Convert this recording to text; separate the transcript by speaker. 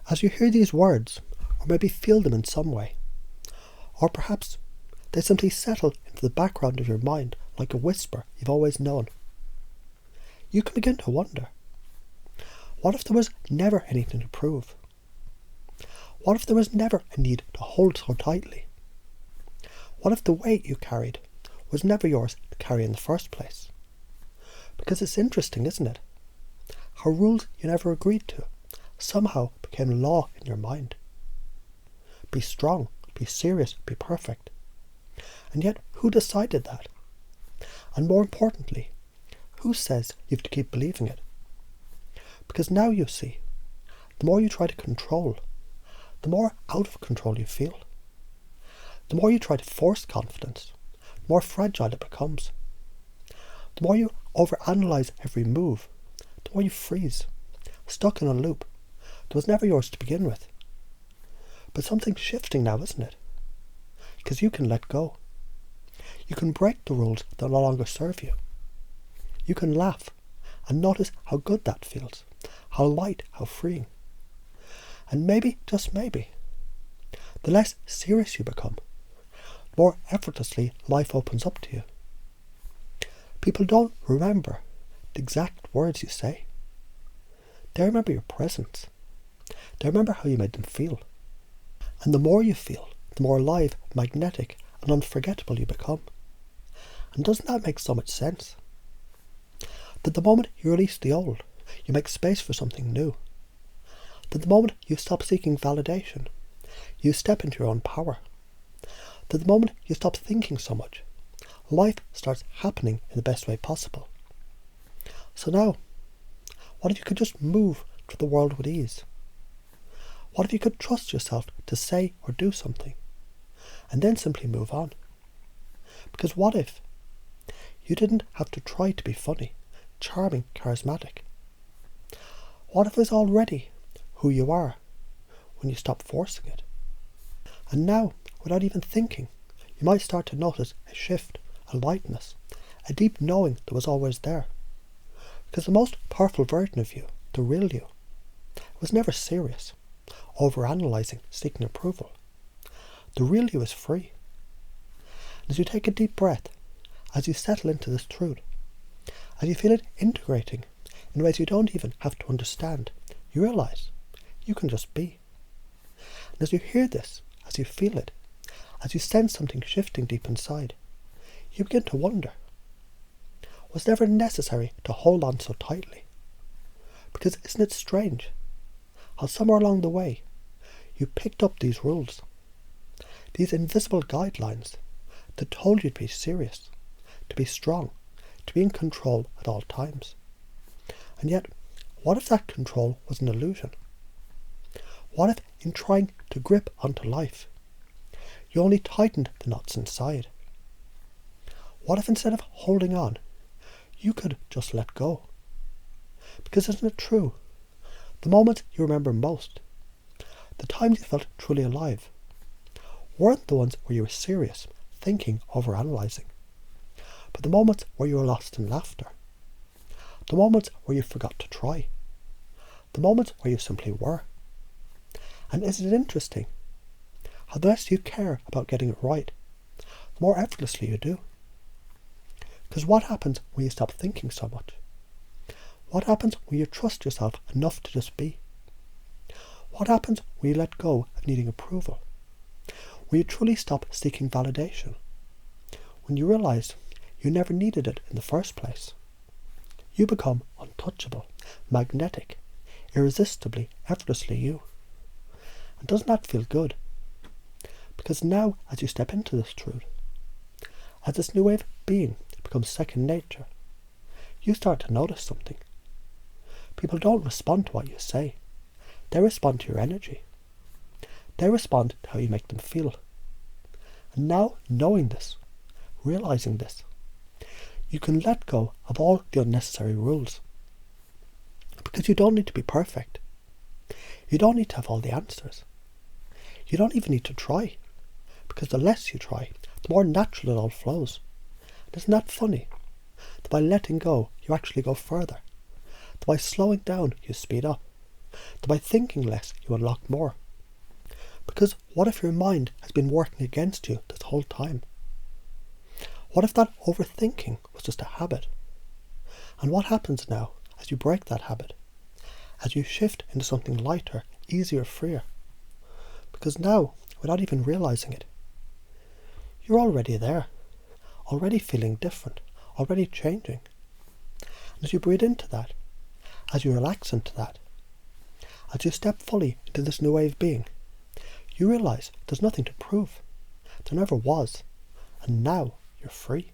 Speaker 1: As you hear these words, or maybe feel them in some way, or perhaps they simply settle into the background of your mind like a whisper you've always known, you can begin to wonder, what if there was never anything to prove? What if there was never a need to hold so tightly? What if the weight you carried was never yours to carry in the first place? Because it's interesting, isn't it? How rules you never agreed to somehow became law in your mind. Be strong, be serious, be perfect. And yet, who decided that? And more importantly, who says you have to keep believing it? Because now you see, the more you try to control, the more out of control you feel. The more you try to force confidence, the more fragile it becomes. The more you overanalyze every move, the more you freeze, stuck in a loop that was never yours to begin with. But something's shifting now, isn't it? Because you can let go. You can break the rules that no longer serve you. You can laugh and notice how good that feels, how light, how freeing. And maybe, just maybe, the less serious you become, the more effortlessly life opens up to you. People don't remember the exact words you say. They remember your presence. They remember how you made them feel. And the more you feel, the more alive, magnetic, and unforgettable you become. And doesn't that make so much sense? That the moment you release the old, you make space for something new. That the moment you stop seeking validation, you step into your own power. That the moment you stop thinking so much, life starts happening in the best way possible. So now, what if you could just move through the world with ease? What if you could trust yourself to say or do something, and then simply move on? Because what if you didn't have to try to be funny, charming, charismatic? What if it was already who you are when you stop forcing it? And now, without even thinking, you might start to notice a shift, a lightness, a deep knowing that was always there. Because the most powerful version of you, the real you, was never serious, overanalyzing, seeking approval. The real you is free. And as you take a deep breath, as you settle into this truth, as you feel it integrating in ways you don't even have to understand, you realize you can just be. And as you hear this, as you feel it, as you sense something shifting deep inside, you begin to wonder, was it ever necessary to hold on so tightly? Because isn't it strange how somewhere along the way you picked up these rules, these invisible guidelines that told you to be serious, to be strong, to be in control at all times. And yet, what if that control was an illusion? What if in trying to grip onto life, you only tightened the knots inside? What if instead of holding on, you could just let go? Because isn't it true? The moments you remember most, the times you felt truly alive, weren't the ones where you were serious, thinking, overanalyzing, but the moments where you were lost in laughter, the moments where you forgot to try, the moments where you simply were. And isn't it interesting how the less you care about getting it right, the more effortlessly you do? Because what happens when you stop thinking so much? What happens when you trust yourself enough to just be? What happens when you let go of needing approval? When you truly stop seeking validation? When you realize you never needed it in the first place? You become untouchable, magnetic, irresistibly, effortlessly you. And doesn't that feel good? Because now, as you step into this truth, as this new way of being becomes second nature, you start to notice something. People don't respond to what you say. They respond to your energy. They respond to how you make them feel. And now, knowing this, realizing this, you can let go of all the unnecessary rules. Because you don't need to be perfect. You don't need to have all the answers. You don't even need to try. Because the less you try, the more natural it all flows. And isn't that funny? That by letting go, you actually go further. That by slowing down, you speed up. that by thinking less you unlock more. Because what if your mind has been working against you this whole time? What if that overthinking was just a habit? And what happens now as you break that habit? As you shift into something lighter, easier, freer? Because now, without even realizing it, you're already there, already feeling different, already changing. And as you breathe into that, as you relax into that, as you step fully into this new way of being, you realise there's nothing to prove. There never was. And now you're free.